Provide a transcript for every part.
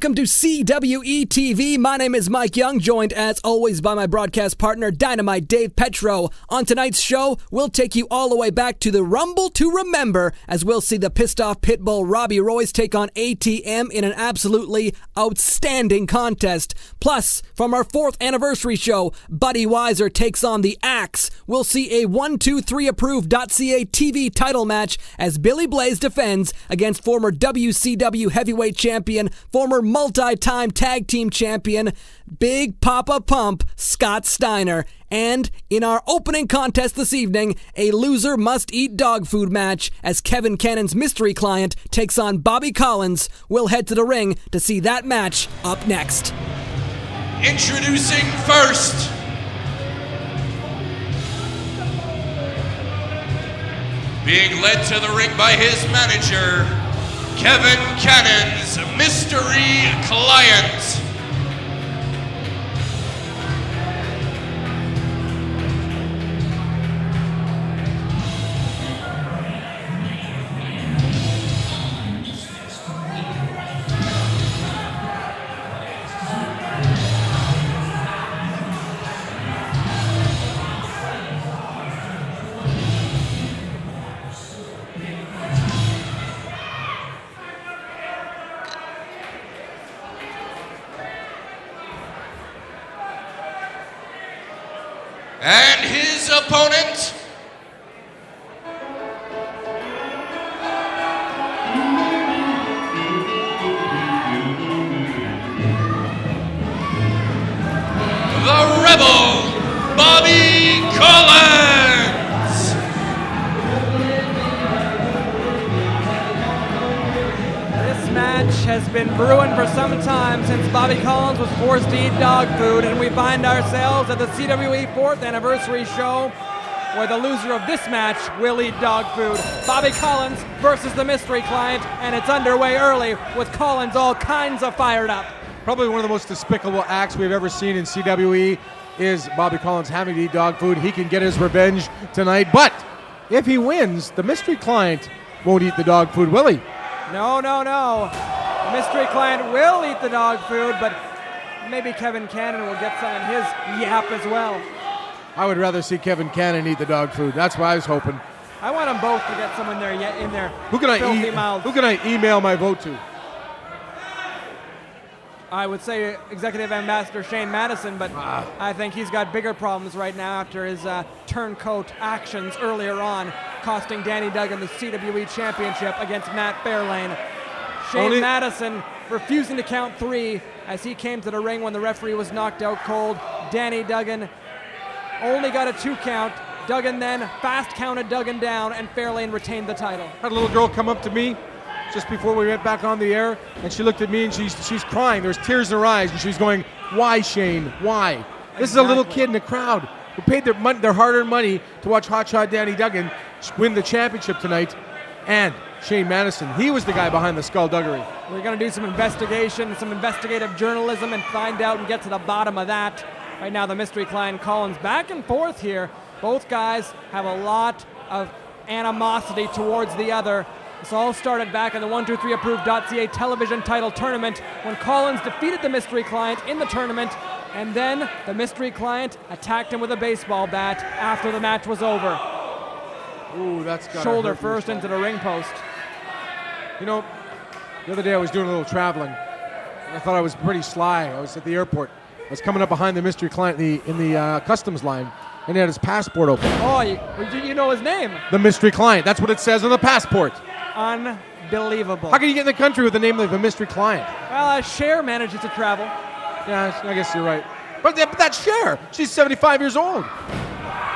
welcome to CWE TV. My name is Mike Young, joined as always by my broadcast partner, Dynamite Dave Petro. On tonight's show, we'll take you all the way back to the Rumble to Remember, as we'll see the pissed-off pitbull Robby Royce take on ATM in an absolutely outstanding contest. Plus, from our 4th anniversary show, Buddy Weiser takes on the Axe. We'll see a 1-2-3 Approved.CA TV title match as Billy Blaze defends against former WCW heavyweight champion, former multi-time tag team champion, Big Poppa Pump, Scott Steiner. And in our opening contest this evening, a loser must eat dog food match as Kevin Canons' mystery client takes on Bobby Collins. We'll head to the ring to see that match up next. Introducing first, being led to the ring by his manager, Kevin Canons, mystery client. And his opponent, the Rebel, Bobby Collins. This match has been brewing for some time since Bobby Collins was forced to eat dog food, and we find ourselves at the CWE 4th anniversary show where the loser of this match will eat dog food. Bobby Collins versus the mystery client, and it's underway early with Collins all kinds of fired up. Probably one of the most despicable acts we've ever seen in CWE is Bobby Collins having to eat dog food. He can get his revenge tonight, but if he wins, the mystery client won't eat the dog food, will he? No. The mystery client will eat the dog food, but maybe Kevin Cannon will get some in his yap as well. I would rather see Kevin Cannon eat the dog food. That's what I was hoping. I want them both to get some in their Who can filthy mouths. Who can I email my vote to? I would say Executive Ambassador Shane Madison, but I think he's got bigger problems right now after his turncoat actions earlier on, costing Danny Duggan the CWE Championship against Matt Fairlane. Shane Madison refusing to count 3 as he came to the ring when the referee was knocked out cold. Danny Duggan only got a 2 count. Duggan then fast counted Duggan down, and Fairlane retained the title. Had a little girl come up to me just before we went back on the air, and she looked at me and she's crying. There's tears in her eyes, and she's going, "Why, Shane? Why?" This is a little kid in the crowd who paid their hard-earned money to watch Hotshot Danny Duggan win the championship tonight, and Shane Madison, he was the guy behind the skullduggery. We're going to do some investigation, some investigative journalism, and find out and get to the bottom of that. Right now, the mystery client Collins back and forth here. Both guys have a lot of animosity towards the other. This all started back in the 1-2-3 Approved.CA television title tournament when Collins defeated the mystery client in the tournament, and then the mystery client attacked him with a baseball bat after the match was over. Ooh, that's got shoulder first into the ring post. You know, the other day I was doing a little traveling, and I thought I was pretty sly. I was at the airport. I was coming up behind the mystery client in the customs line, and he had his passport open. Oh, you know his name? The mystery client. That's what it says on the passport. Unbelievable. How can you get in the country with the name of a mystery client? Well, Cher manages to travel. Yeah, I guess you're right. But that's Cher. She's 75 years old.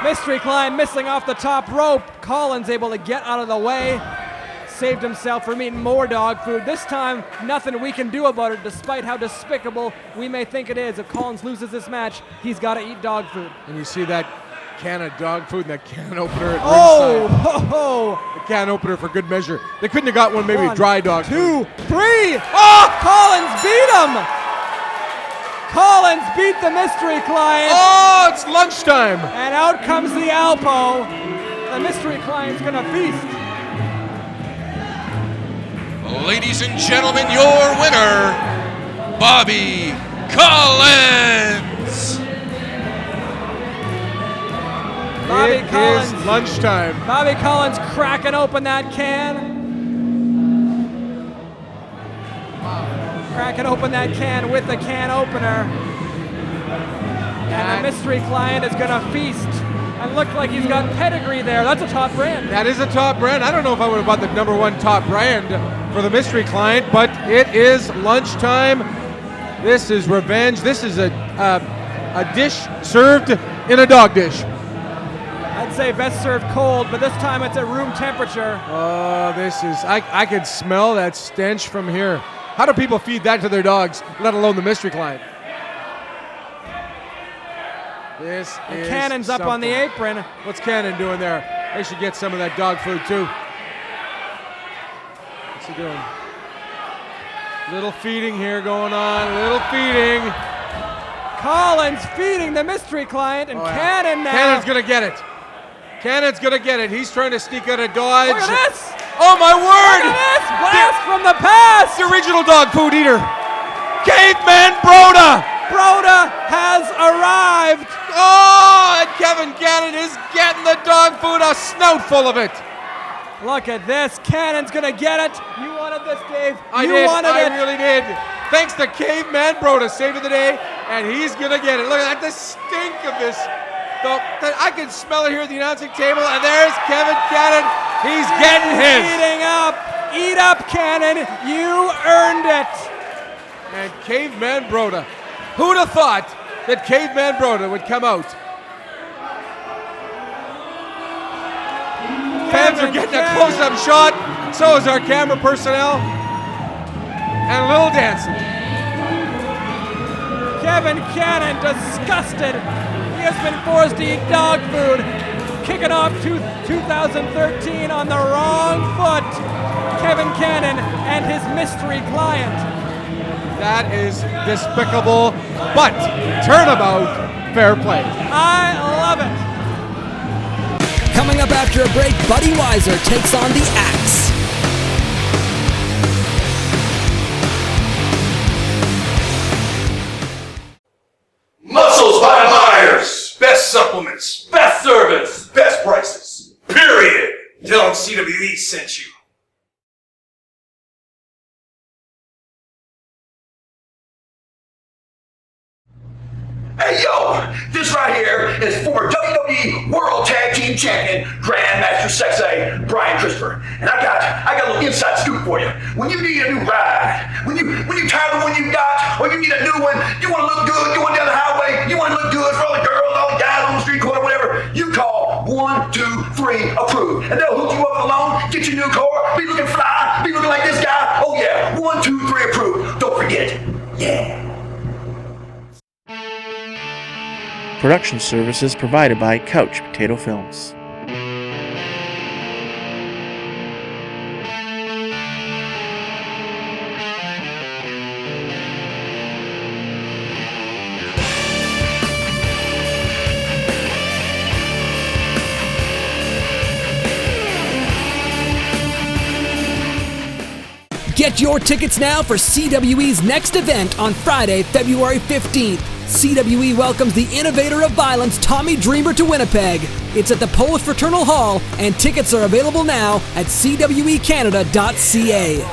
Mystery client missing off the top rope. Collins able to get out of the way. Saved himself from eating more dog food. This time, nothing we can do about it, despite how despicable we may think it is. If Collins loses this match, he's got to eat dog food. And you see that can of dog food and that can opener at ringside. The can opener for good measure. They couldn't have got one, maybe dry dog food. 2, 3. Oh! Collins beat him! Collins beat the mystery client. Oh, it's lunchtime. And out comes the Alpo. The mystery client's gonna feast. Ladies and gentlemen, your winner, Bobby Collins. Bobby Collins. It is lunchtime. Bobby Collins cracking open that can. Cracking open that can with the can opener. And the mystery client is going to feast. And look like he's got pedigree there. That's a top brand. That is a top brand. I don't know if I would have bought the #1 top brand for the mystery client, but it is lunchtime. This is revenge. This is a dish served in a dog dish. I'd say best served cold, but this time it's at room temperature. Oh, this is, I can smell that stench from here. How do people feed that to their dogs, let alone the mystery client? This is Canons up on the apron. What's Canon doing there? They should get some of that dog food too. What's he doing? Little feeding here going on, little feeding. Collins feeding the mystery client, and Canon now. Cannon's gonna get it. Cannon's gonna get it. He's trying to sneak out a dodge. Look at this! Oh my word! Look at this! Blast from the past! The original dog food eater. Caveman Broda! Broda has arrived. Oh, and Kevin Cannon is getting the dog food, a snout full of it. Look at this. Cannon's gonna get it. You wanted this, Dave. I really did. Thanks to Caveman Broda, saving the day, and he's gonna get it. Look at that, the stink of this. I can smell it here at the announcing table, and there's Kevin Cannon. He's getting his. Eating up. Eat up, Cannon. You earned it. And Caveman Broda. Who'd have thought that Caveman Broda would come out? Fans are getting a close-up shot. So is our camera personnel. And a little dancing. Kevin Cannon, disgusted. He has been forced to eat dog food. Kicking off 2013 on the wrong foot. Kevin Cannon and his mystery client. That is despicable, but turnabout, fair play. I love it. Coming up after a break, Buddy Weiser takes on the Axe. Muscles by Myers. Best supplements. Best service. Best prices. Period. Tell them CWE sent you. Hey yo, this right here is former WWE World Tag Team Champion, Grandmaster Sexay, Brian Christopher. And I got a little inside scoop for you. When you need a new ride, when you tired of the one you got, or you need a new one, you want to look good going down the highway, you want to look good for all the girls, all the guys on the street corner, whatever, you call 123 Approved. And they'll hook you up with a loan, get your new car, be looking fly, be looking like this guy. Oh yeah, 123 Approved. Don't forget it. Yeah. Production services provided by Couch Potato Films. Get your tickets now for CWE's next event on Friday, February 15th. CWE welcomes the innovator of violence, Tommy Dreamer, to Winnipeg. It's at the Polish Fraternal Hall, and tickets are available now at CWEcanada.ca.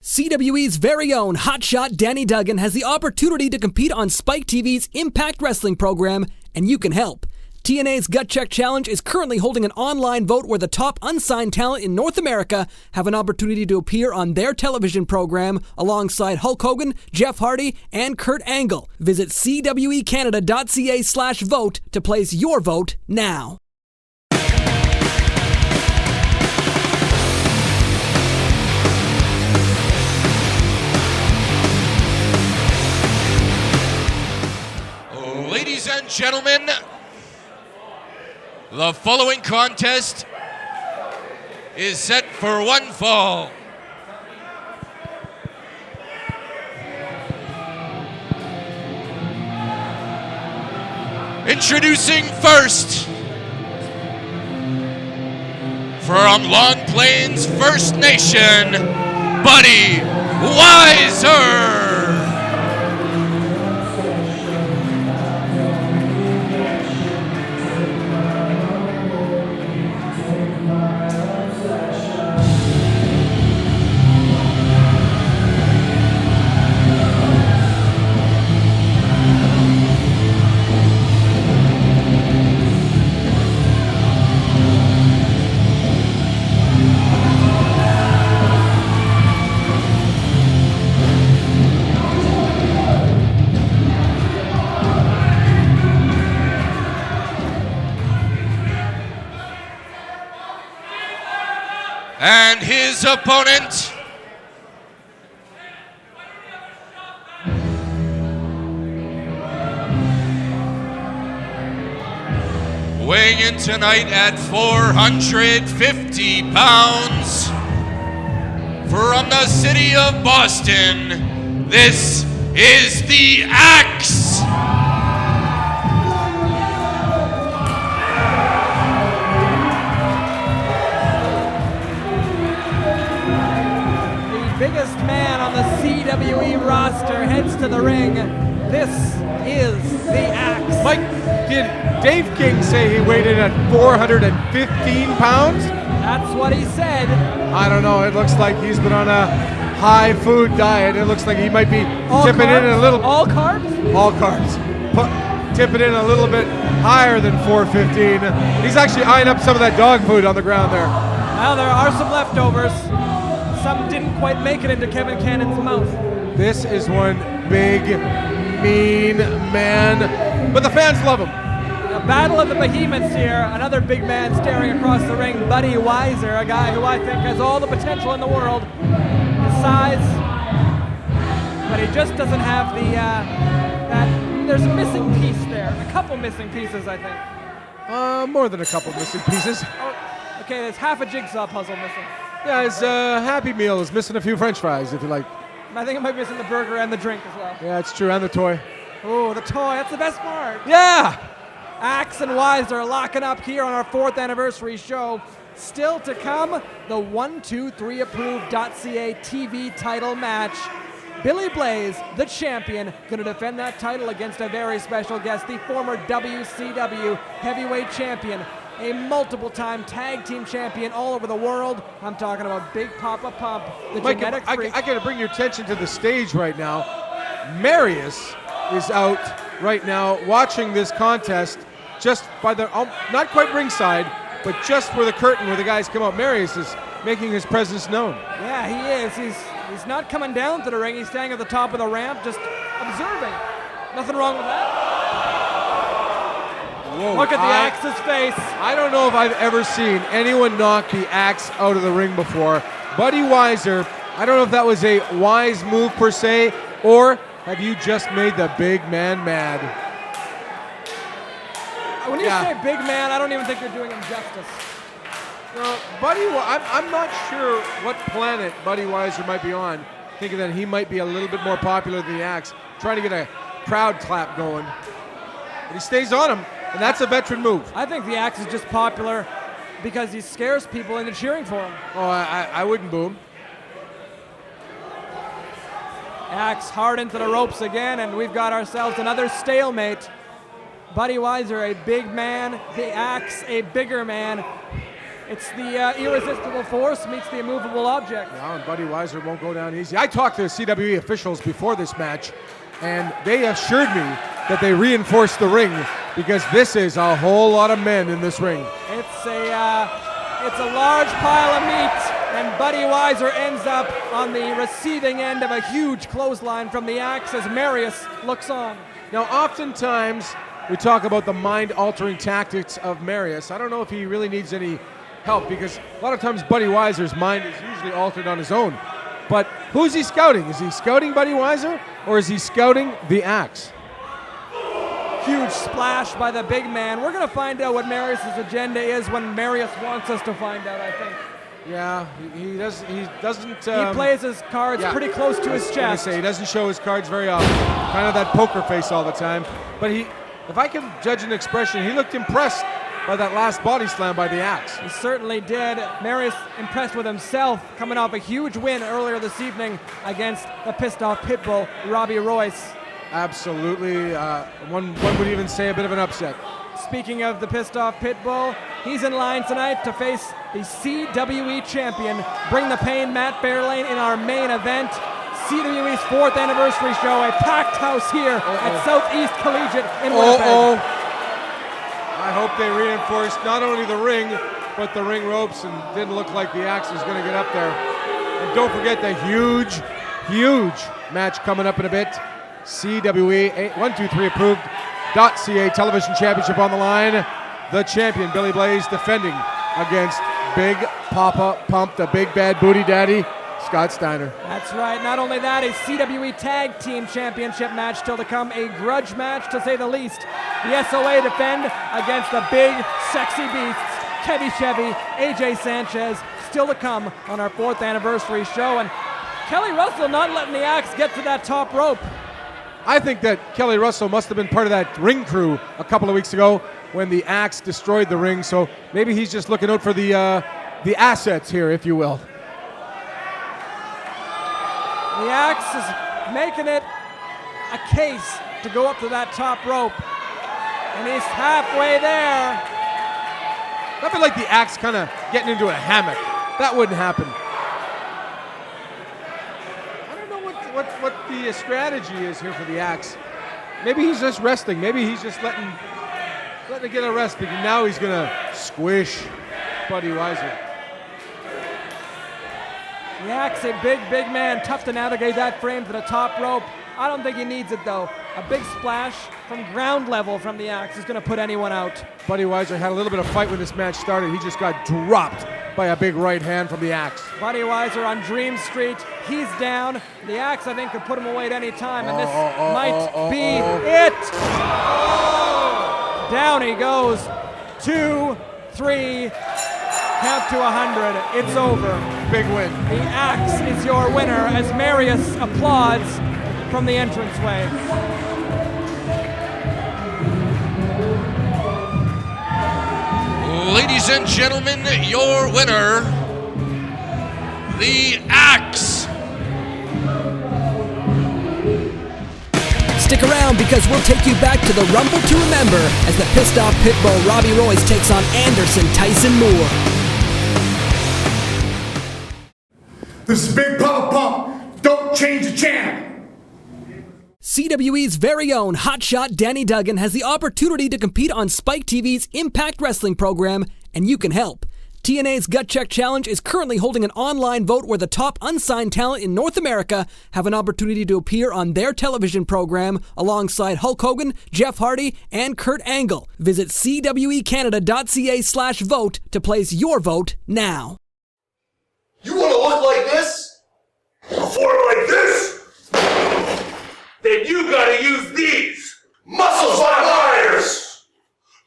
CWE's very own hotshot Danny Duggan has the opportunity to compete on Spike TV's Impact Wrestling program, and you can help. TNA's Gut Check Challenge is currently holding an online vote where the top unsigned talent in North America have an opportunity to appear on their television program alongside Hulk Hogan, Jeff Hardy, and Kurt Angle. Visit CWEcanada.ca/vote to place your vote now. Ladies and gentlemen, the following contest is set for one fall. Introducing first, from Long Plains First Nation, Buddy Weiser. And his opponent, weighing in tonight at 450 pounds, from the city of Boston, this is the Axe. Biggest man on the CWE roster heads to the ring. This is the Axe. Mike, did Dave King say he weighed in at 415 pounds? That's what he said. I don't know. It looks like he's been on a high food diet. It looks like he might be tipping in a little. All carbs? All carbs. Tipping in a little bit higher than 415. He's actually eyeing up some of that dog food on the ground there. Well, there are some leftovers. Some didn't quite make it into Kevin Canons' mouth. This is one big, mean man, but the fans love him. The battle of the behemoths here. Another big man staring across the ring, Buddy Weiser, a guy who I think has all the potential in the world. His size, but he just doesn't have the, there's a missing piece there. A couple missing pieces, I think. More than a couple missing pieces. Oh, okay, there's half a jigsaw puzzle missing. Yeah, his Happy Meal is missing a few French fries, if you like. I think it might be missing the burger and the drink as well. Yeah, it's true, and the toy. Oh, the toy, that's the best part. Yeah! Axe and Weiser are locking up here on our 4th anniversary show. Still to come, the 1-2-3 Approved.CA TV title match. Billy Blaze, the champion, going to defend that title against a very special guest, the former WCW heavyweight champion, a multiple-time tag team champion all over the world. I'm talking about Big Poppa Pump, the Mike, genetic freak. I got to bring your attention to the stage right now. Marius is out right now watching this contest just by the, not quite ringside, but just where the curtain where the guys come out. Marius is making his presence known. Yeah, he is. He's not coming down to the ring. He's staying at the top of the ramp, just observing. Nothing wrong with that. Whoa, Look at the Axe's face. I don't know if I've ever seen anyone knock the Axe out of the ring before. Buddy Weiser, I don't know if that was a wise move per se, or have you just made the big man mad? When you say big man, I don't even think you're doing him justice. Buddy, I'm not sure what planet Buddy Weiser might be on, thinking that he might be a little bit more popular than the Axe, trying to get a crowd clap going. But he stays on him, and that's a veteran move. I think the Axe is just popular because he scares people into cheering for him. Oh, I wouldn't boo him. Axe hard into the ropes again, and we've got ourselves another stalemate. Buddy Weiser, a big man. The Axe, a bigger man. It's the irresistible force meets the immovable object. Yeah, and Buddy Weiser won't go down easy. I talked to CWE officials before this match, and they assured me that they reinforced the ring because this is a whole lot of men in this ring. It's a large pile of meat, and Buddy Weiser ends up on the receiving end of a huge clothesline from the Axe as Marius looks on. Now, oftentimes we talk about the mind-altering tactics of Marius. I don't know if he really needs any help because a lot of times Buddy Weiser's mind is usually altered on his own. But who's he scouting? Is he scouting Buddy Weiser or is he scouting the Axe? Huge splash by the big man. We're going to find out what Marius' agenda is when Marius wants us to find out, I think. Yeah, he doesn't. He plays his cards pretty close to his chest. He doesn't show his cards very often. Kind of that poker face all the time. But if I can judge an expression, he looked impressed by that last body slam by the Axe. He certainly did. Marius impressed with himself, coming off a huge win earlier this evening against the pissed off pitbull, Robby Royce. Absolutely. One would even say a bit of an upset. Speaking of the pissed off pitbull, he's in line tonight to face the CWE champion, Bring the Pain, Matt Fairlane, in our main event. CWE's 4th anniversary show, a packed house here at Southeast Collegiate in Winnipeg. I hope they reinforced not only the ring, but the ring ropes, and didn't look like the Axe was going to get up there. And don't forget the huge match coming up in a bit. CWE 123 Approved.CA television championship on the line. The champion, Billy Blaze, defending against Big Poppa Pump, the big bad booty daddy, Scott Steiner. That's right. Not only that, a CWE Tag Team Championship match still to come, a grudge match to say the least. The SOA defend against the big, sexy beasts, Kevy Chevy, AJ Sanchez, still to come on our 4th anniversary show. And Kelly Russell not letting the Axe get to that top rope. I think that Kelly Russell must have been part of that ring crew a couple of weeks ago when the Axe destroyed the ring, so maybe he's just looking out for the assets here, if you will. The Axe is making it a case to go up to that top rope, and he's halfway there. That'd be like the Axe kind of getting into a hammock. That wouldn't happen. I don't know what the strategy is here for the Axe. Maybe he's just resting. Maybe he's just letting it get a rest, but now he's going to squish Buddy Weiser. The Axe, a big man, tough to navigate that frame to the top rope. I don't think he needs it, though. A big splash from ground level from the Axe is going to put anyone out. Buddy Weiser had a little bit of fight when this match started. He just got dropped by a big right hand from the Axe. Buddy Weiser on Dream Street. He's down. The Axe, I think, could put him away at any time, and this might be it. Down he goes. 2, 3. Count to 100. It's over. Big win. The Axe is your winner as Marius applauds from the entranceway. Ladies and gentlemen, your winner, the Axe. Stick around because we'll take you back to the Rumble to Remember as the pissed off pitbull Robbie Royce takes on Anderson Tyson Moore. This is Big Poppa Pump. Don't change the channel. CWE's very own hotshot Danny Duggan has the opportunity to compete on Spike TV's Impact Wrestling program, and you can help. TNA's Gut Check Challenge is currently holding an online vote where the top unsigned talent in North America have an opportunity to appear on their television program alongside Hulk Hogan, Jeff Hardy, and Kurt Angle. Visit CWEcanada.ca/vote to place your vote now. You want to look like this? Before like this? Then you gotta use these. Muscles like liars.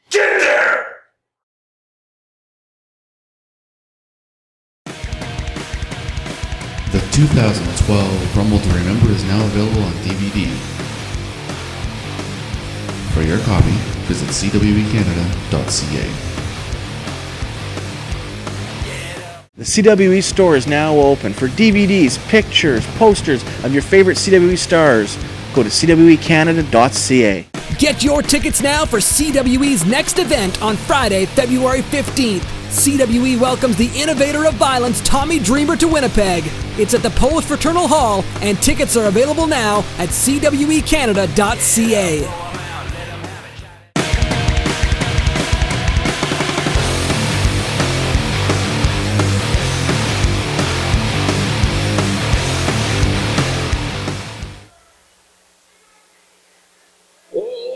Get there! The 2012 Rumble to Remember is now available on DVD. For your copy, visit CWEcanada.ca. The CWE store is now open for DVDs, pictures, posters of your favorite CWE stars. Go to CWEcanada.ca. Get your tickets now for CWE's next event on Friday, February 15th. CWE welcomes the innovator of violence, Tommy Dreamer, to Winnipeg. It's at the Polish Fraternal Hall, and tickets are available now at CWEcanada.ca.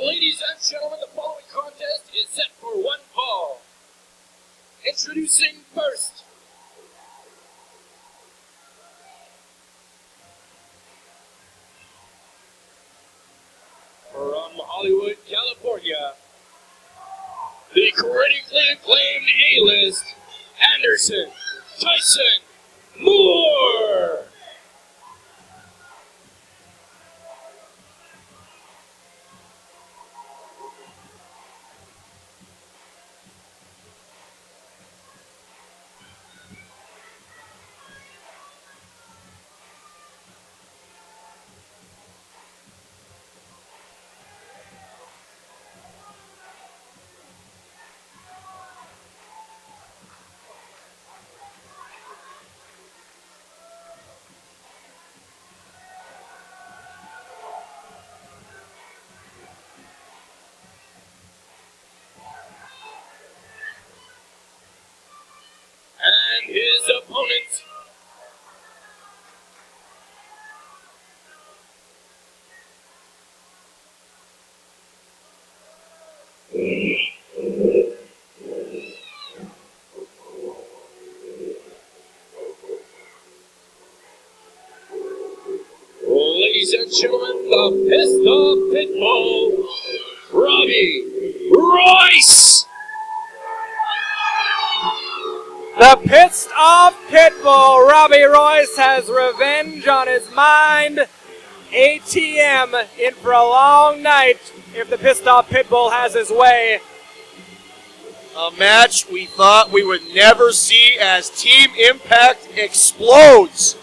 Ladies and gentlemen, the following contest is set for one fall. Introducing first, from Hollywood, California, the critically acclaimed A-list, Anderson Tyson Moore. And his opponent, ladies and gentlemen, the Pissed Off Pitbull, Robbie Royce. The Pissed Off Pitbull, Robbie Royce, has revenge on his mind. ATM in for a long night if the Pissed Off Pitbull has his way. A match we thought we would never see as Team Impact explodes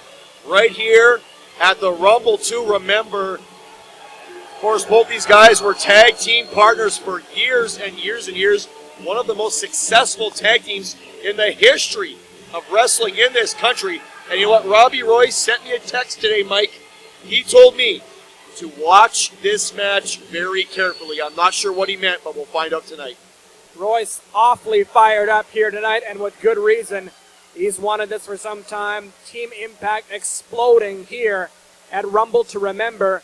right here at the Rumble to Remember. Of course, both these guys were tag team partners for years and years and years. One of the most successful tag teams in the history of wrestling in this country. And you know what? Robbie Roy sent me a text today, Mike. He told me to watch this match very carefully. I'm not sure what he meant, but we'll find out tonight. Royce awfully fired up here tonight, and with good reason. He's wanted this for some time. Team Impact exploding here at Rumble to Remember.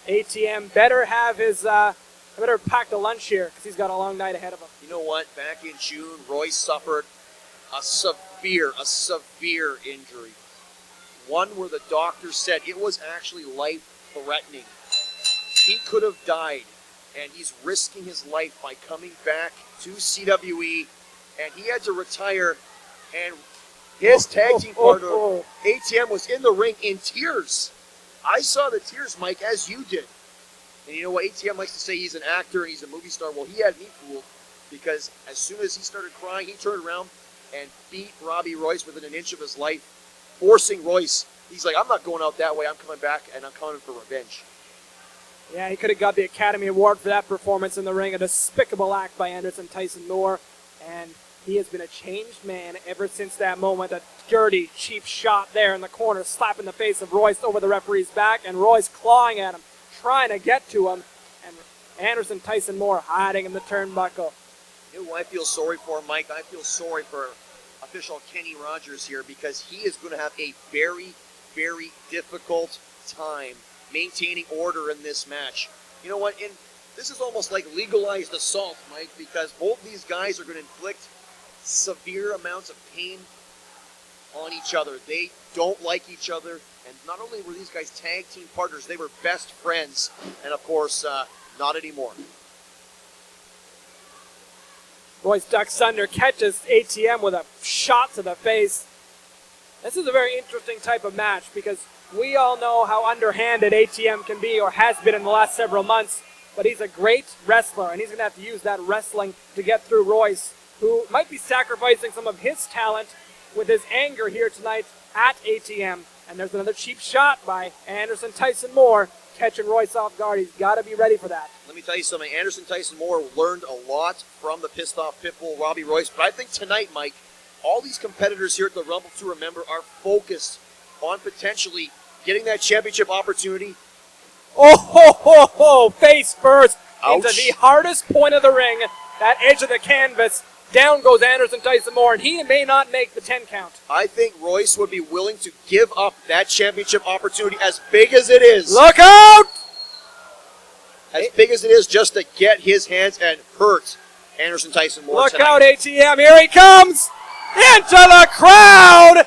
ATM better have his, better pack the lunch here because he's got a long night ahead of him. You know what? Back in June, Royce suffered a severe injury. One where the doctor said it was actually life-threatening. He could have died, and he's risking his life by coming back to CWE, and he had to retire, and his tag team partner, ATM, was in the ring in tears. I saw the tears, Mike, as you did. And you know what? ATM likes to say he's an actor and he's a movie star. Well, he had me fooled because as soon as he started crying, he turned around and beat Robbie Royce within an inch of his life, forcing Royce. He's like, I'm not going out that way. I'm coming back, and I'm coming for revenge. Yeah, he could have got the Academy Award for that performance in the ring. A despicable act by Anderson Tyson Moore. And he has been a changed man ever since that moment. A dirty, cheap shot there in the corner, slapping the face of Royce over the referee's back, and Royce clawing at him, trying to get to him, and Anderson Tyson Moore hiding in the turnbuckle. You know who I feel sorry for, Mike? I feel sorry for official Kenny Rogers here because he is going to have a very, very difficult time maintaining order in this match. You know what? This is almost like legalized assault, Mike, because both these guys are going to inflict severe amounts of pain on each other. They don't like each other, and not only were these guys tag team partners, they were best friends, and of course, not anymore. Royce ducks under, catches ATM with a shot to the face. This is a very interesting type of match because we all know how underhanded ATM can be, or has been in the last several months, but he's a great wrestler, and he's going to have to use that wrestling to get through Royce, who might be sacrificing some of his talent with his anger here tonight at ATM. And there's another cheap shot by Anderson Tyson Moore, catching Royce off guard. He's got to be ready for that. Let me tell you something. Anderson Tyson Moore learned a lot from the pissed off Pitbull, Robbie Royce. But I think tonight, Mike, all these competitors here at the Rumble to Remember are focused on potentially getting that championship opportunity. Oh, ho, ho, ho, face first. Ouch. Into the hardest point of the ring, that edge of the canvas. Down goes Anderson Tyson Moore, and he may not make the 10 count. I think Royce would be willing to give up that championship opportunity as big as it is. Look out! As big as it is just to get his hands and hurt Anderson Tyson Moore Look tonight. out, ATM. Here he comes! Into the crowd!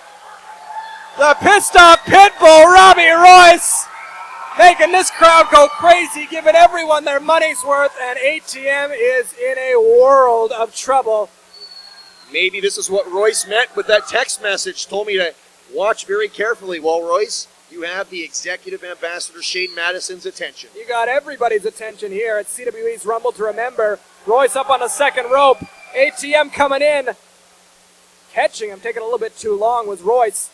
The pissed off Pitbull, Robbie Royce, making this crowd go crazy, giving everyone their money's worth, and ATM is in a world of trouble. Maybe this is what Royce meant with that text message. Told me to watch very carefully. Well, Royce, you have the executive ambassador Shane Madison's attention. You got everybody's attention here at CWE's Rumble to Remember. Royce up on the second rope. ATM coming in. Catching him, taking a little bit too long, was Royce.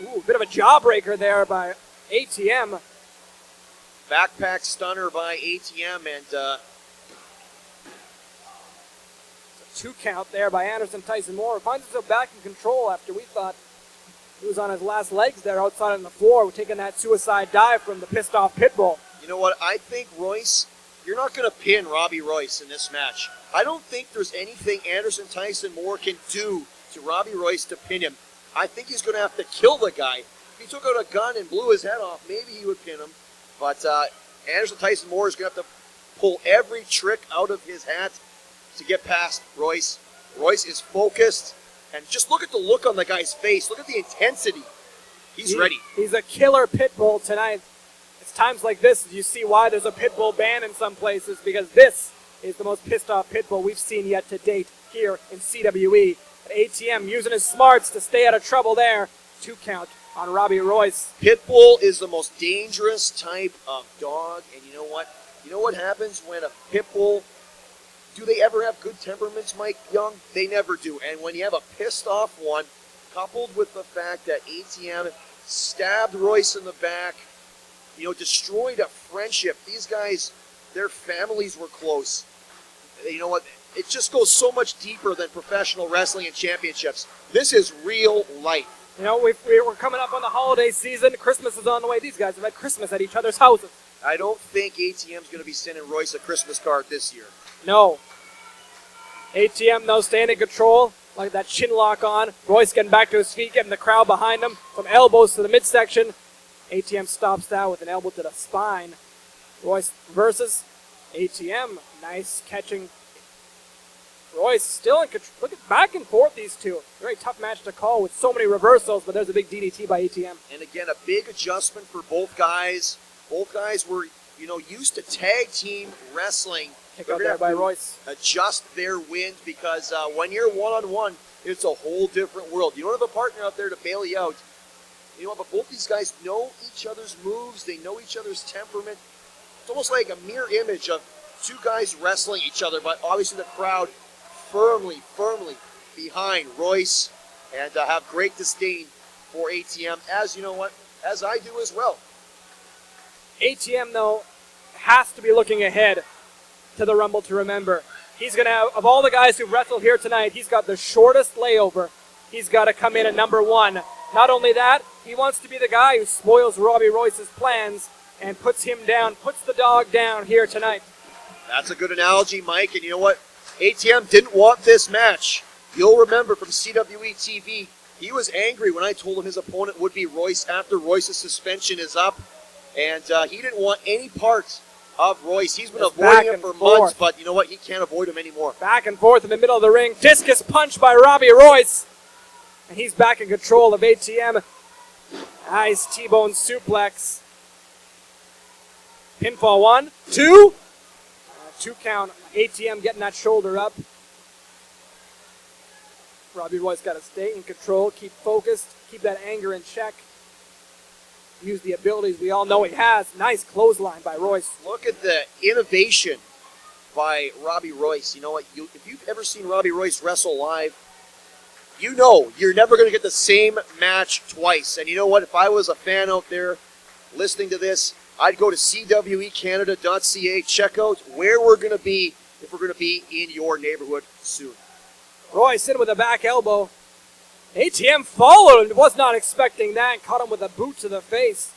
Ooh, a bit of a jawbreaker there by ATM. Backpack stunner by ATM, and 2 count there by Anderson Tyson Moore. Finds himself back in control after we thought he was on his last legs there outside on the floor, taking that suicide dive from the pissed off Pitbull. You know what? I think, Royce, you're not going to pin Robbie Royce in this match. I don't think there's anything Anderson Tyson Moore can do to Robbie Royce to pin him. I think he's going to have to kill the guy. If he took out a gun and blew his head off, maybe he would pin him. But Anderson Tyson Moore is going to have to pull every trick out of his hat to get past Royce. Royce is focused. And just look at the look on the guy's face. Look at the intensity. He's ready. He's a killer pit bull tonight. It's times like this you see why there's a pit bull ban in some places, because this is the most pissed off pit bull we've seen yet to date here in CWE. ATM using his smarts to stay out of trouble there. 2 count on Robbie Royce. Pit bull is the most dangerous type of dog, and you know what? You know what happens when a pit bull, do they ever have good temperaments, Mike Young? They never do. And when you have a pissed off one, coupled with the fact that ATM stabbed Royce in the back, destroyed a friendship. These guys, their families were close. You know what? It just goes so much deeper than professional wrestling and championships. This is real life. We're coming up on the holiday season. Christmas is on the way. These guys have had Christmas at each other's houses. I don't think ATM's going to be sending Royce a Christmas card this year. No. ATM, though, staying in control. Like that chin lock on. Royce getting back to his feet, getting the crowd behind him. From elbows to the midsection. ATM stops that with an elbow to the spine. Royce versus ATM. Nice catching. Royce still in control. Look at back and forth, these two. Very tough match to call with so many reversals, but there's a big DDT by ATM. And again, a big adjustment for both guys. Both guys were, used to tag team wrestling. Kick out there by Royce. Adjust their wind because when you're one-on-one, it's a whole different world. You don't have a partner out there to bail you out. But both these guys know each other's moves. They know each other's temperament. It's almost like a mirror image of 2 guys wrestling each other, but obviously the crowd firmly behind Royce and have great disdain for ATM, as I do as well. ATM, though, has to be looking ahead to the Rumble to Remember. He's going to have, of all the guys who wrestled here tonight, he's got the shortest layover. He's got to come in at number 1. Not only that, he wants to be the guy who spoils Robbie Royce's plans and puts him down, puts the dog down here tonight. That's a good analogy, Mike, and you know what? ATM didn't want this match. You'll remember from CWE TV, he was angry when I told him his opponent would be Royce after Royce's suspension is up, and he didn't want any part of Royce. He's been avoiding him for months, but you know what? He can't avoid him anymore. Back and forth in the middle of the ring. Discus punch by Robbie Royce, and he's back in control of ATM. Nice T-bone suplex. Pinfall 1, 2. 2 count. ATM getting that shoulder up. Robbie Roy's got to stay in control, keep focused, keep that anger in check. Use the abilities we all know he has. Nice clothesline by Royce. Look at the innovation by Robbie Royce. You know what? If you've ever seen Robbie Royce wrestle live, you know you're never going to get the same match twice. And you know what? If I was a fan out there listening to this, I'd go to CWEcanada.ca, check out where we're going to be if we're going to be in your neighborhood soon. Royce in with a back elbow. ATM followed and was not expecting that. Caught him with a boot to the face.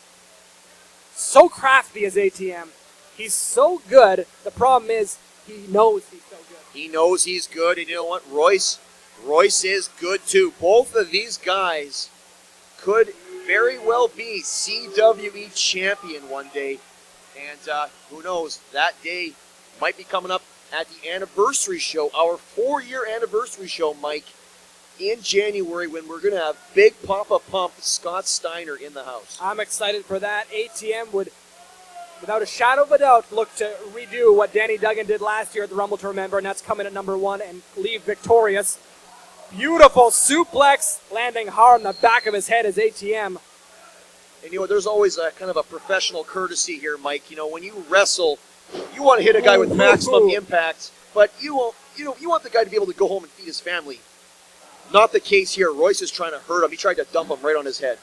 So crafty is ATM. He's so good. The problem is he knows he's so good. He knows he's good, and you know what? Royce is good too. Both of these guys could very well be CWE champion one day. And who knows, that day might be coming up at the anniversary show, our 4-year anniversary show, Mike, in January, when we're going to have Big Poppa Pump Scott Steiner in the house. I'm excited for that. ATM would, without a shadow of a doubt, look to redo what Danny Duggan did last year at the Rumble to Remember, and that's coming at number 1 and leave victorious. Beautiful suplex, landing hard on the back of his head as ATM. And you know, there's always a kind of a professional courtesy here, Mike. You know, when you wrestle, you want to hit a guy with maximum impact, but you want the guy to be able to go home and feed his family. Not the case here. Royce is trying to hurt him. He tried to dump him right on his head.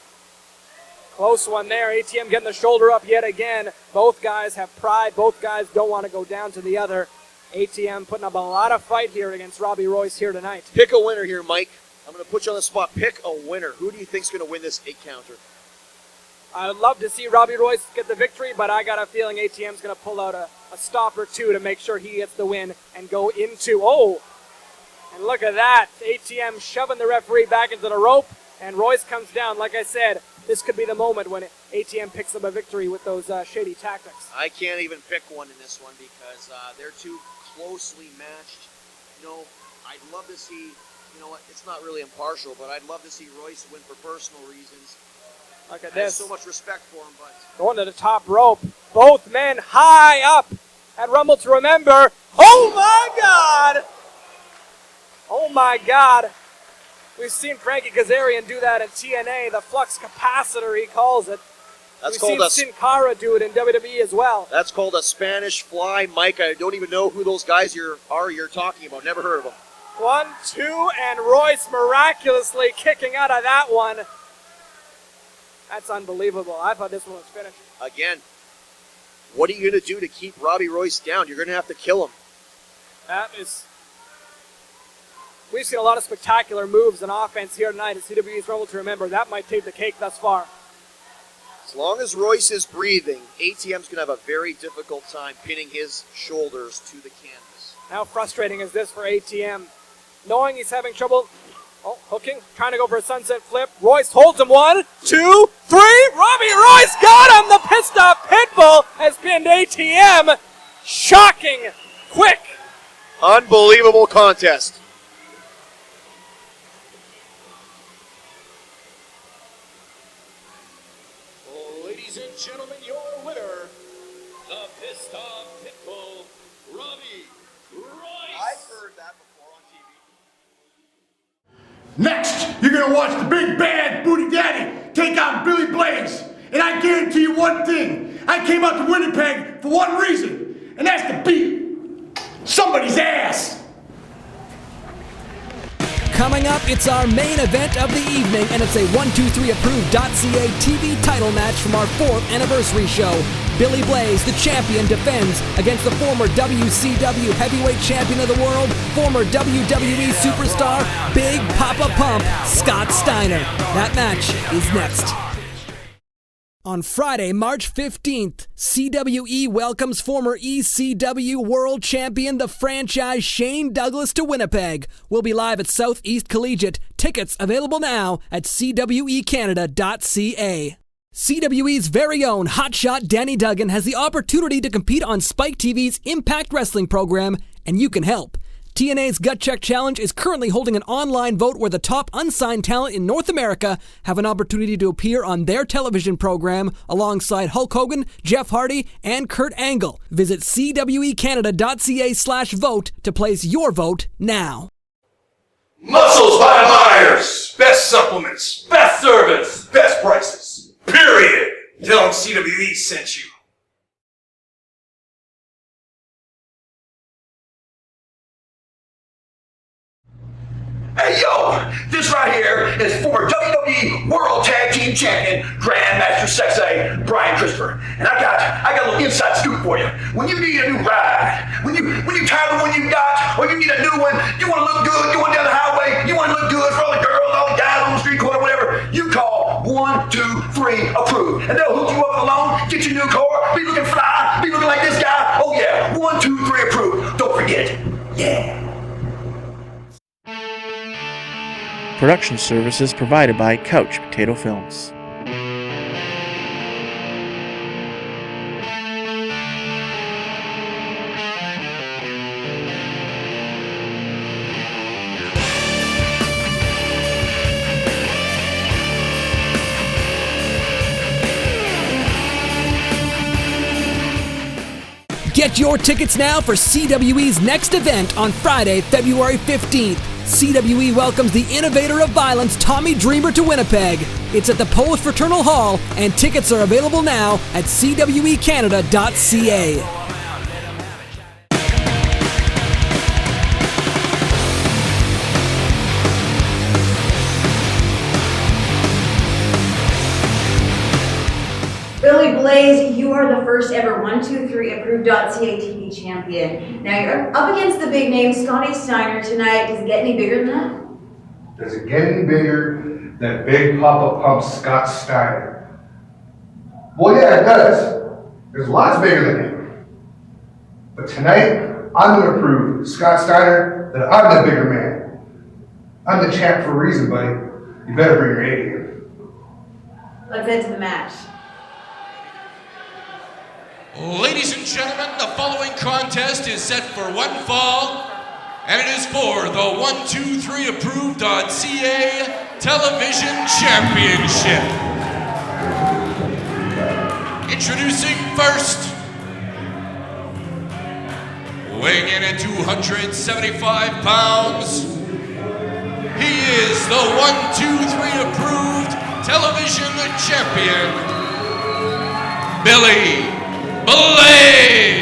Close one there. ATM getting the shoulder up yet again. Both guys have pride. Both guys don't want to go down to the other. ATM putting up a lot of fight here against Robbie Royce here tonight. Pick a winner here, Mike. I'm going to put you on the spot. Pick a winner. Who do you think's going to win this 8-counter? I would love to see Robbie Royce get the victory, but I got a feeling ATM's going to pull out a stop or two to make sure he gets the win and go into, And look at that. ATM shoving the referee back into the rope, and Royce comes down. Like I said, this could be the moment when ATM picks up a victory with those shady tactics. I can't even pick one in this one because they're too closely matched. You know, I'd love to see, you know what, it's not really impartial, but I'd love to see Royce win for personal reasons. Look at I have this. so much respect for him, but... Going to the top rope. Both men high up at Rumble to Remember. Oh my God! Oh my God. We've seen Frankie Kazarian do that in TNA, the flux capacitor he calls it. We've seen Sin Cara do it in WWE as well. That's called a Spanish fly. Mike, I don't even know who those guys you're talking about. Never heard of them. 1, 2, and Royce miraculously kicking out of that one. That's unbelievable. I thought this one was finished. Again, what are you going to do to keep Robbie Royce down? You're going to have to kill him. That is... We've seen a lot of spectacular moves and offense here tonight at CWE's Rumble to Remember. That might take the cake thus far. As long as Royce is breathing, ATM's going to have a very difficult time pinning his shoulders to the canvas. How frustrating is this for ATM? Knowing he's having trouble, hooking, trying to go for a sunset flip. Royce holds him 1, 2, 3. Robbie Royce got him! The pissed off Pitbull has pinned ATM. Shocking, quick. Unbelievable contest. Ladies and gentlemen, your winner, the pissed off Pitbull, Robbie Royce. I've heard that before on TV. Next, you're gonna watch the big bad booty daddy take on Billy Blaze. And I guarantee you one thing. I came out to Winnipeg for one reason, and that's to beat somebody's ass. Coming up, it's our main event of the evening, and it's a 1-2-3 Approved.CA TV title match from our 4th anniversary show. Billy Blaze, the champion, defends against the former WCW heavyweight champion of the world, former WWE superstar, Big Poppa Pump, Scott Steiner. That match is next. On Friday, March 15th, CWE welcomes former ECW World Champion, the franchise Shane Douglas, to Winnipeg. We'll be live at Southeast Collegiate. Tickets available now at CWEcanada.ca. CWE's very own hotshot Danny Duggan has the opportunity to compete on Spike TV's Impact Wrestling program, and you can help. TNA's Gut Check Challenge is currently holding an online vote where the top unsigned talent in North America have an opportunity to appear on their television program alongside Hulk Hogan, Jeff Hardy, and Kurt Angle. Visit CWEcanada.ca/vote to place your vote now. Muscles by Myers. Best supplements, best service, best prices. Period. Tell them CWE sent you. Hey yo, this right here is former WWE World Tag Team Champion, Grandmaster Sexay, Brian Christopher. And I got a little inside scoop for you. When you need a new ride, when you tired of the one you got, or you need a new one, you want to look good going down the highway, you want to look good for all the girls, all the guys on the street corner, whatever, you call 1-2-3 Approved. And they'll hook you up with a loan, get your new car, be looking fly, be looking like this guy. Oh yeah, 1-2-3 Approved. Don't forget. Yeah. Production services provided by Couch Potato Films. Get your tickets now for CWE's next event on Friday, February 15th. CWE welcomes the innovator of violence, Tommy Dreamer, to Winnipeg. It's at the Polish Fraternal Hall, and tickets are available now at CWEcanada.ca. Billy Blaze, you are the first ever 1-2-3 Approved.CA TV champion. Now you're up against the big name, Scotty Steiner, tonight. Does it get any bigger than that? Does it get any bigger than Big Poppa Pump Scott Steiner? Well, yeah, it does. There's lots bigger than him. But tonight, I'm going to prove Scott Steiner that I'm the bigger man. I'm the champ for a reason, buddy. You better bring your A game. Let's head to the match. Ladies and gentlemen, the following contest is set for one fall, and it is for the 123 Approved.CA Television Championship. Introducing first, weighing in at 275 pounds, he is the 123 Approved Television Champion, Billy Blaze.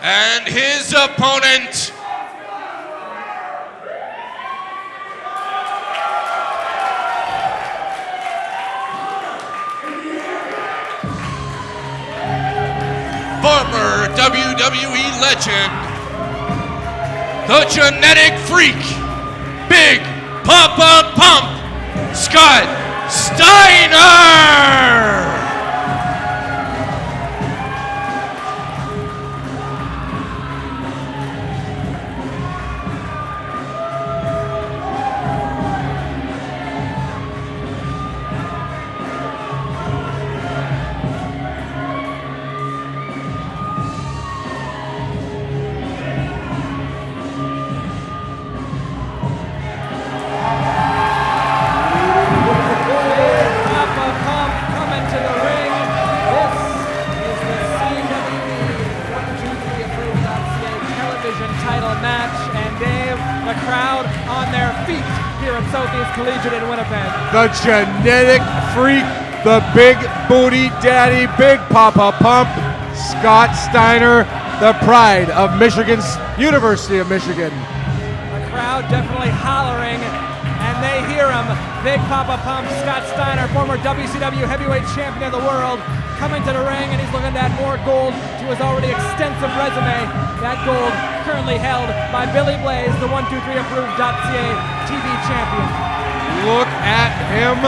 And his opponent, former WWE legend, the genetic freak, Big Poppa Pump, Scott Steiner! The genetic freak, the big booty daddy, Big Poppa Pump, Scott Steiner, the pride of Michigan's University of Michigan. The crowd definitely hollering, and they hear him. Big Poppa Pump, Scott Steiner, former WCW heavyweight champion of the world, coming to the ring, and he's looking to add more gold to his already extensive resume. That gold currently held by Billy Blaze, the 123 Approved.CA TV champion. Look at him.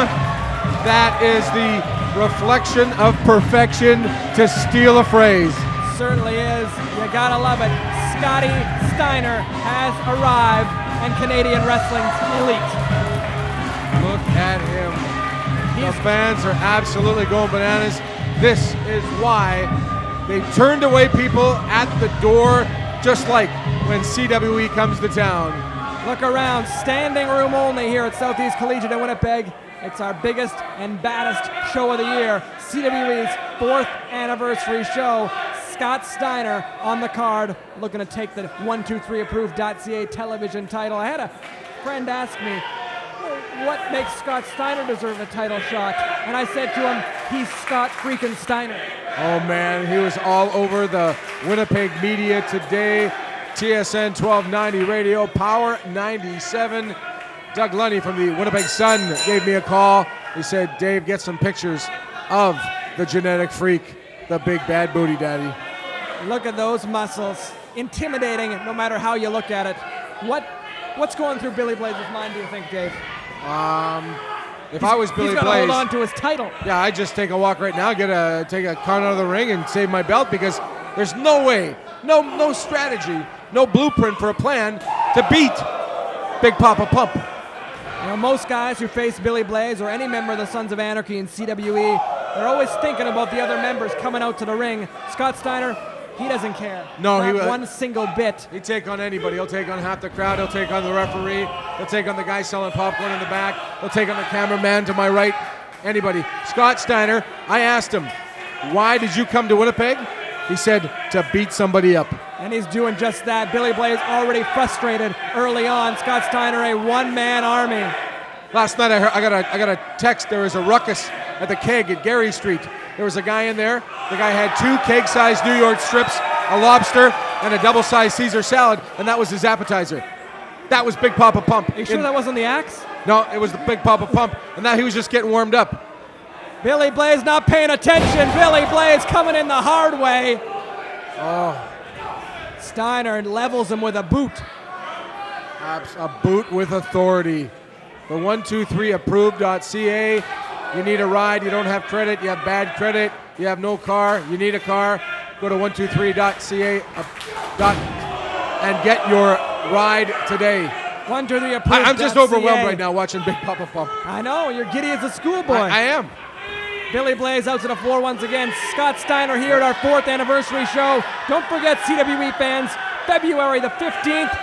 That is the reflection of perfection, to steal a phrase. Certainly is. You gotta love it. Scotty Steiner has arrived, and Canadian wrestling's elite. Look at him. The fans are absolutely going bananas. This is why they turned away people at the door, just like when CWE comes to town. Look around, standing room only here at Southeast Collegiate in Winnipeg. It's our biggest and baddest show of the year, CWE's 4th anniversary show. Scott Steiner on the card, looking to take the 123 Approved.CA television title. I had a friend ask me, what makes Scott Steiner deserve a title shot? And I said to him, he's Scott freaking Steiner. Oh man, he was all over the Winnipeg media today. TSN 1290 radio, Power 97. Doug Lundy from the Winnipeg Sun gave me a call. He said, Dave, get some pictures of the genetic freak, the big bad booty daddy. Look at those muscles. Intimidating no matter how you look at it. What's going through Billy Blaze's mind, do you think, Dave? If I was Billy Blaze, he's got to hold on to his title. Yeah, I'd just take a walk right now, take a count out of the ring and save my belt, because there's no way, no strategy, no blueprint for a plan to beat Big Poppa Pump. You know, most guys who face Billy Blaze or any member of the Sons of Anarchy in CWE, they're always thinking about the other members coming out to the ring. Scott Steiner, he doesn't care. No, not one single bit. He'd take on anybody. He'll take on half the crowd. He'll take on the referee. He'll take on the guy selling popcorn in the back. He'll take on the cameraman to my right. Anybody. Scott Steiner, I asked him, why did you come to Winnipeg? He said, to beat somebody up. And he's doing just that. Billy Blaze already frustrated early on. Scott Steiner, a one-man army. Last night I got a text. There was a ruckus at the Keg at Gary Street. There was a guy in there. The guy had 2 keg-sized New York strips, a lobster, and a double-sized Caesar salad, and that was his appetizer. That was Big Poppa Pump. You sure that wasn't the axe? No, it was the Big Poppa Pump, and now he was just getting warmed up. Billy Blaze not paying attention. Billy Blaze coming in the hard way. Oh. Steiner levels him with a boot. A boot with authority. The 123 Approved.CA. You need a ride, you don't have credit, you have bad credit, you have no car, you need a car. Go to 123.ca and get your ride today. 123 Approved. I'm just overwhelmed right now watching Big Poppa Pump. I know, you're giddy as a schoolboy. I am. Billy Blaze out to the floor once again. Scott Steiner here at our 4th anniversary show. Don't forget, CWE fans, February the 15th,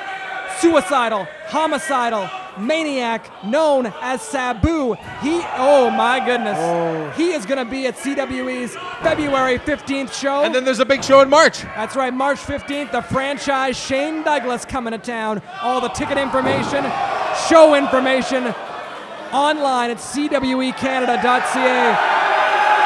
suicidal, homicidal, maniac known as Sabu. Oh my goodness. He is going to be at CWE's February 15th show. And then there's a big show in March. That's right, March 15th, the franchise Shane Douglas coming to town. All the ticket information, show information, online at CWEcanada.ca.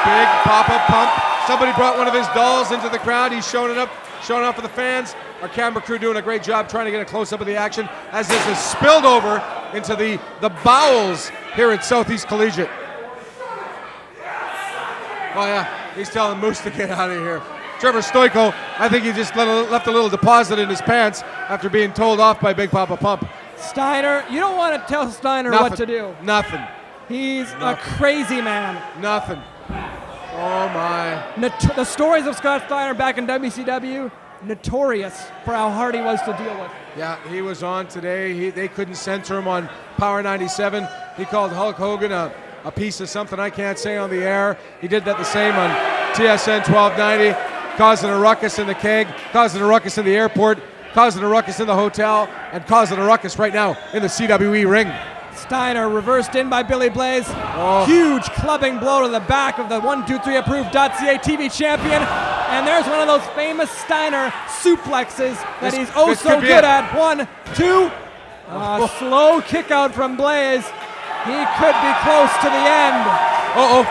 Big Poppa Pump. Somebody brought one of his dolls into the crowd. He's showing off for the fans. Our camera crew doing a great job trying to get a close-up of the action as this is spilled over into the bowels here at Southeast Collegiate. Oh yeah, he's telling Moose to get out of here. Trevor Stoico, I think he just left a little deposit in his pants after being told off by Big Poppa Pump. Steiner, you don't want to tell Steiner what to do. Nothing. He's a crazy man. Nothing. Oh my. The stories of Scott Steiner back in WCW, notorious for how hard he was to deal with. Yeah, he was on today. They couldn't censor him on Power 97. He called Hulk Hogan a piece of something I can't say on the air. He did that the same on TSN 1290, causing a ruckus in the Keg, causing a ruckus in the airport, causing a ruckus in the hotel, and causing a ruckus right now in the CWE ring. Steiner reversed in by Billy Blaze. Huge clubbing blow to the back of the 123 Approved.CA TV champion. And there's one of those famous Steiner suplexes that he's so good at. 1, 2. Slow kick out from Blaze. He could be close to the end. If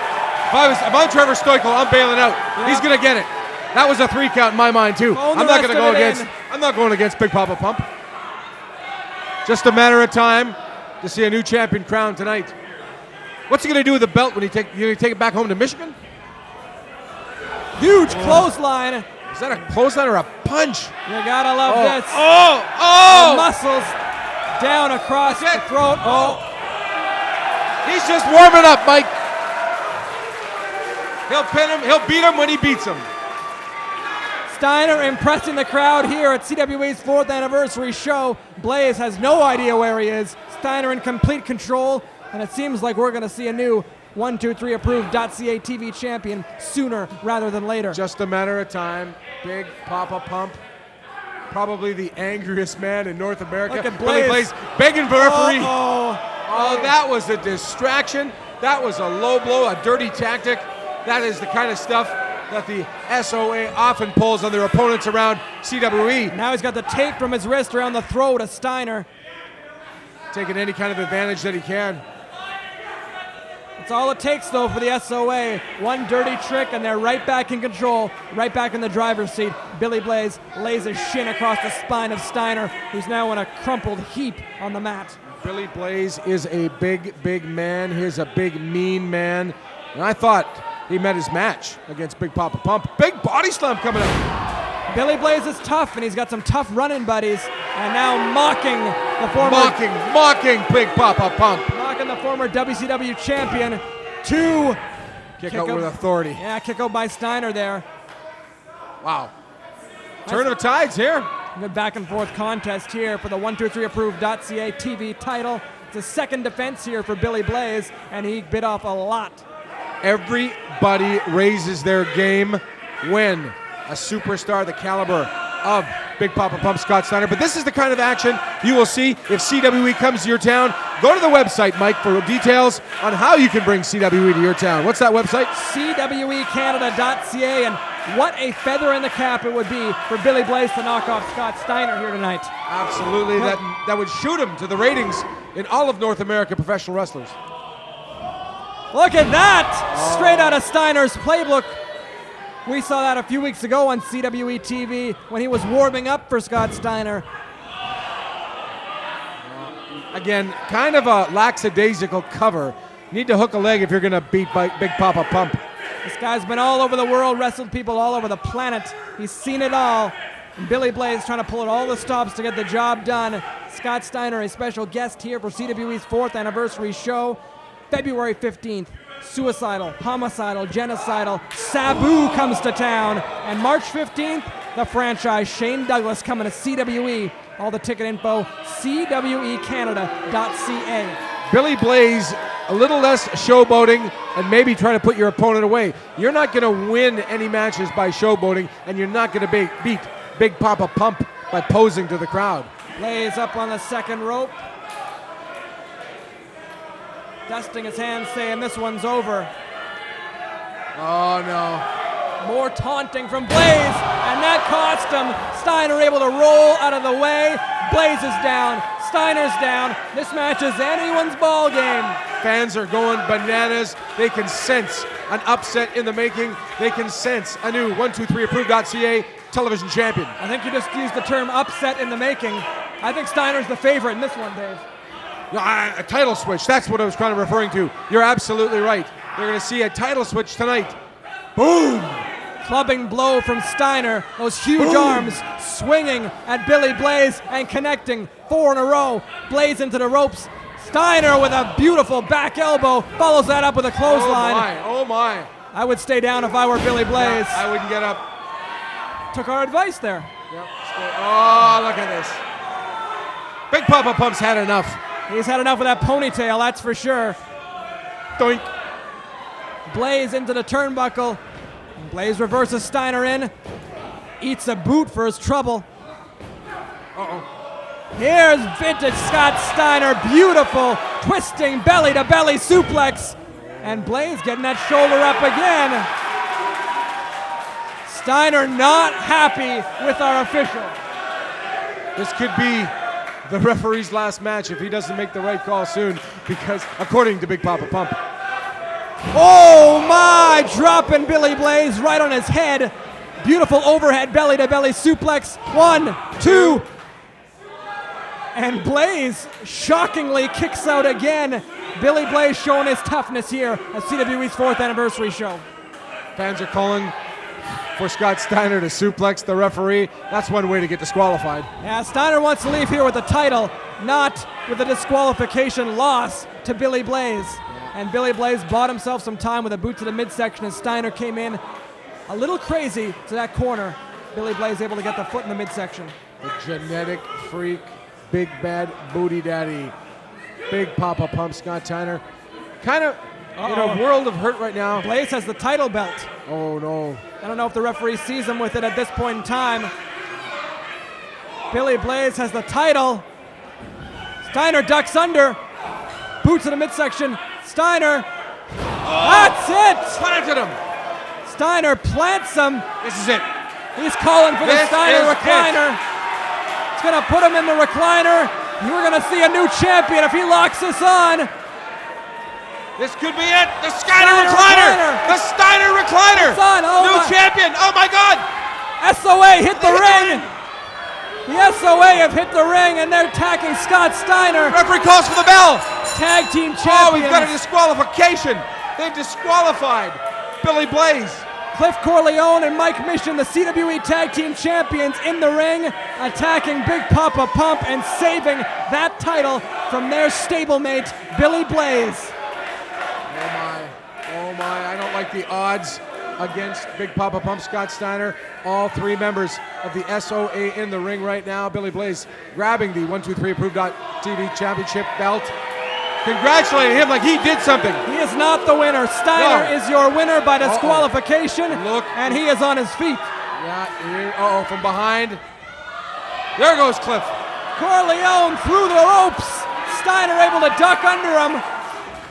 I'm Trevor Stoico, I'm bailing out. Yeah. He's going to get it. That was a 3 count in my mind, too. I'm not going against Big Poppa Pump. Just a matter of time to see a new champion crowned tonight. What's he going to do with the belt when he take it back home to Michigan? Huge clothesline. Is that a clothesline or a punch? You gotta love this. The muscles down across the throat. He's just warming up, Mike. He'll pin him. He'll beat him when he beats him. Steiner impressing the crowd here at CWE's 4th anniversary show. Blaze has no idea where he is. Steiner in complete control, and it seems like we're going to see a new 123 Approved.CA TV champion sooner rather than later. Just a matter of time. Big Poppa Pump, probably the angriest man in North America. Look at Blaze begging for referee. That was a distraction. That was a low blow, a dirty tactic. That is the kind of stuff that the SOA often pulls on their opponents around CWE. Now he's got the tape from his wrist around the throat of Steiner. Taking any kind of advantage that he can. That's all it takes, though, for the SOA. One dirty trick, and they're right back in control, right back in the driver's seat. Billy Blaze lays his shin across the spine of Steiner, who's now in a crumpled heap on the mat. Billy Blaze is a big, big man. He's a big, mean man. And I thought he met his match against Big Poppa Pump. Big body slam coming up. Billy Blaze is tough, and he's got some tough running buddies. And now mocking the former... Mocking Big Poppa Pump. Mocking the former WCW champion. 2. Kick out with authority. Yeah, kick out by Steiner there. Wow. Turn of the tides here. Good back and forth contest here for the 123 Approved.CA TV title. It's a second defense here for Billy Blaze, and he bit off a lot. Everybody raises their game when a superstar the caliber of Big Poppa Pump Scott Steiner. But this is the kind of action you will see if CWE comes to your town. Go to the website, Mike, for details on how you can bring CWE to your town. What's that website? CWEcanada.ca. And what a feather in the cap it would be for Billy Blaze to knock off Scott Steiner here tonight. Absolutely. That would shoot him to the ratings in all of North America professional wrestlers. Look at that! Straight out of Steiner's playbook. We saw that a few weeks ago on CWE TV when he was warming up for Scott Steiner. Again, kind of a lackadaisical cover. Need to hook a leg if you're going to beat Big Poppa Pump. This guy's been all over the world, wrestled people all over the planet. He's seen it all. And Billy Blaze trying to pull at all the stops to get the job done. Scott Steiner, a special guest here for CWE's 4th anniversary show. February 15th, suicidal, homicidal, genocidal, Sabu comes to town. And March 15th, the franchise, Shane Douglas coming to CWE. All the ticket info, CWEcanada.ca. Billy Blaze, a little less showboating and maybe trying to put your opponent away. You're not going to win any matches by showboating, and you're not going to beat Big Poppa Pump by posing to the crowd. Blaze up on the second rope. Dusting his hands, saying this one's over. Oh, no. More taunting from Blaze, and that cost him. Steiner able to roll out of the way. Blaze is down. Steiner's down. This match is anyone's ball game. Fans are going bananas. They can sense an upset in the making. They can sense a new 123 Approved.CA television champion. I think you just used the term upset in the making. I think Steiner's the favorite in this one, Dave. A title switch. That's what I was kind of referring to. You're absolutely right. You're going to see a title switch tonight. Boom! Clubbing blow from Steiner. Those huge arms swinging at Billy Blaze and connecting. 4 in a row. Blaze into the ropes. Steiner with a beautiful back elbow. Follows that up with a clothesline. Oh my. I would stay down if I were Billy Blaze. Yeah, I wouldn't get up. Took our advice there. Yep. Oh, look at this. Big Poppa Pump's had enough. He's had enough of that ponytail, that's for sure. Doink. Blaze into the turnbuckle. Blaze reverses Steiner in. Eats a boot for his trouble. Uh-oh. Here's vintage Scott Steiner. Beautiful twisting belly-to-belly suplex. And Blaze getting that shoulder up again. Steiner not happy with our official. This could be the referee's last match if he doesn't make the right call soon, because according to Big Poppa Pump. Oh my, dropping Billy Blaze right on his head. Beautiful overhead belly-to-belly suplex. 1, 2. And Blaze shockingly kicks out again. Billy Blaze showing his toughness here at CWE's 4th anniversary show. Fans are calling for Scott Steiner to suplex the referee. That's one way to get disqualified. Yeah, Steiner wants to leave here with the title, not with a disqualification loss to Billy Blaze. And Billy Blaze bought himself some time with a boot to the midsection as Steiner came in a little crazy to that corner. Billy Blaze able to get the foot in the midsection. The genetic freak, big bad booty daddy, Big Poppa Pump Scott Steiner. Kind of in a world of hurt right now. Blaze has the title belt. Oh no. I don't know if the referee sees him with it at this point in time. Billy Blaze has the title. Steiner ducks under. Boot to the midsection. Steiner. That's it. Planted him. Steiner plants him. This is it. He's calling for the Steiner recliner. It's going to put him in the recliner. We're going to see a new champion if he locks this on. This could be it. The Steiner recliner. The Steiner recliner. It's on. Oh new champion. Oh my God. SOA hit the ring. The SOA have hit the ring and they're attacking Scott Steiner. Referee calls for the bell. Tag team champions. Oh, we've got a disqualification. They've disqualified Billy Blaze. Cliff Corleone and Mike Mission, the CWE Tag Team Champions, in the ring, attacking Big Poppa Pump and saving that title from their stablemate, Billy Blaze. Oh my, I don't like the odds against Big Poppa Pump Scott Steiner. All 3 members of the SOA in the ring right now. Billy Blaze grabbing the 123 Approved.TV championship belt. Congratulating him like he did something. He is not the winner. Steiner is your winner by disqualification. Look. And he is on his feet. Yeah, from behind. There goes Cliff. Corleone through the ropes. Steiner able to duck under him.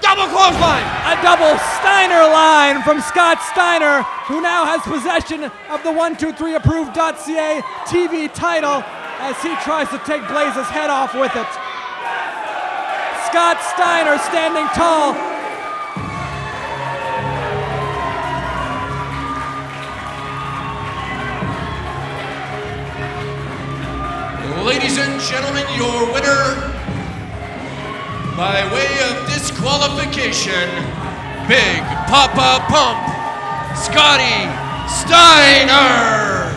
Double clothesline. A double Steiner line from Scott Steiner, who now has possession of the 123 Approved.CA TV title as he tries to take Blaze's head off with it. Scott Steiner standing tall. Ladies and gentlemen, your winner by way of disqualification, Big Poppa Pump, Scotty Steiner.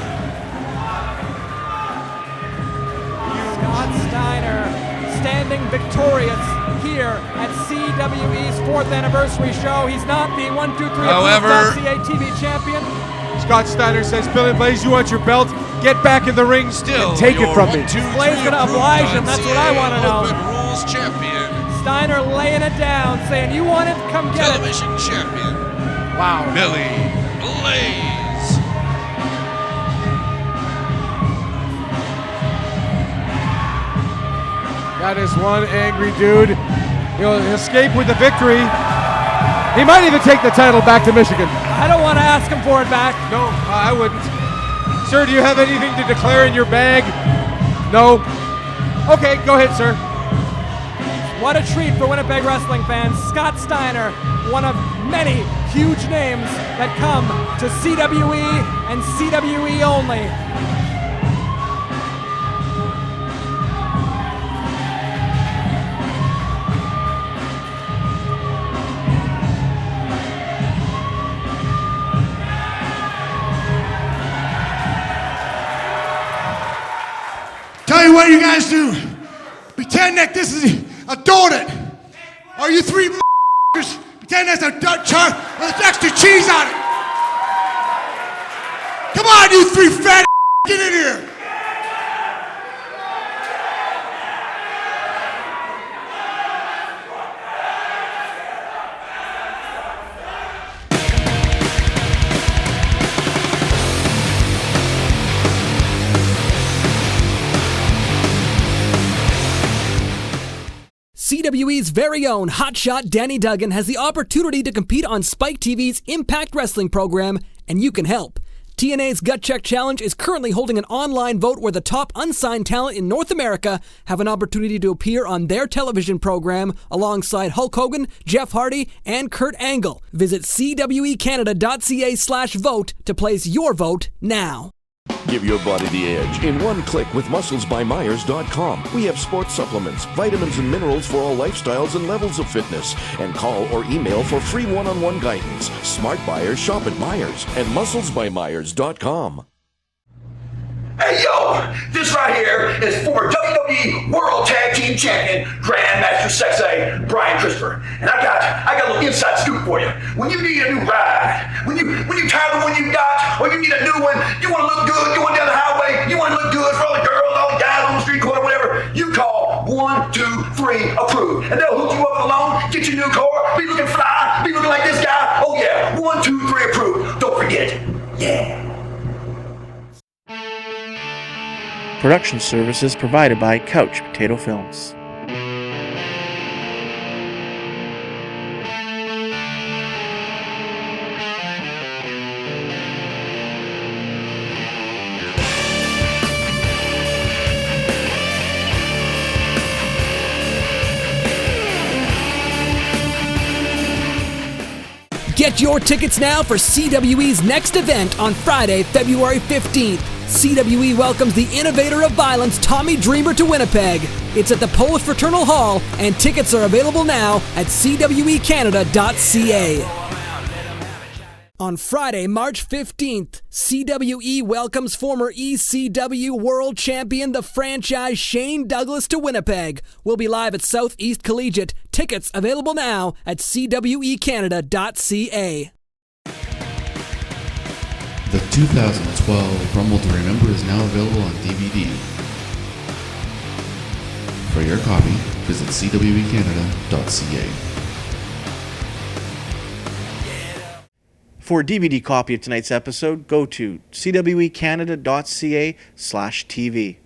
Scott Steiner standing victorious here at CWE's 4th anniversary show. He's not the 123 Approved.CA TV champion. Scott Steiner says, Billy Blaze, you want your belt? Get back in the ring and take it from me. Blaze going to oblige him. That's what I want to know. Open Rules champion. Steiner laying it down, saying, you want it? Come get Television champion. Wow. Billy Blaze. That is one angry dude. He'll escape with the victory. He might even take the title back to Michigan. I don't want to ask him for it back. No, I wouldn't. Sir, do you have anything to declare in your bag? No? Okay, go ahead, sir. What a treat for Winnipeg wrestling fans. Scott Steiner, one of many huge names that come to CWE and CWE only. Tell you what you guys do. Pretend that this is a donut. Or you three pretend that's a chart with extra cheese on it. Come on, you three fat get in here. CWE's very own hotshot Danny Duggan has the opportunity to compete on Spike TV's Impact Wrestling program, and you can help. TNA's Gut Check Challenge is currently holding an online vote where the top unsigned talent in North America have an opportunity to appear on their television program alongside Hulk Hogan, Jeff Hardy, and Kurt Angle. Visit CWEcanada.ca/vote to place your vote now. Give your body the edge in one click with musclesbymyers.com. We have sports supplements, vitamins and minerals for all lifestyles and levels of fitness. And call or email for free one-on-one guidance. Smart buyers shop at Myers and musclesbymyers.com. Hey yo, this right here is former WWE World Tag Team Champion, Grandmaster Sexay, Brian Christopher. And I got a little inside scoop for you. When you need a new ride, when you tired of the one you got, or you need a new one, you want to look good going down the highway, you want to look good for all the girls, all the guys on the street corner, whatever, you call 123 Approved. And they'll hook you up with a loan, get you a new car, be looking fly, be looking like this guy. Oh yeah, 123 Approved. Don't forget it. Yeah. Production services provided by Couch Potato Films. Get your tickets now for CWE's next event on Friday, February 15th. CWE welcomes the innovator of violence, Tommy Dreamer, to Winnipeg. It's at the Polish Fraternal Hall, and tickets are available now at CWEcanada.ca. On Friday, March 15th, CWE welcomes former ECW World Champion, the franchise Shane Douglas, to Winnipeg. We'll be live at Southeast Collegiate. Tickets available now at CWEcanada.ca. The 2012 Rumble to Remember is now available on DVD. For your copy, visit CWEcanada.ca. For a DVD copy of tonight's episode, go to CWEcanada.ca/TV.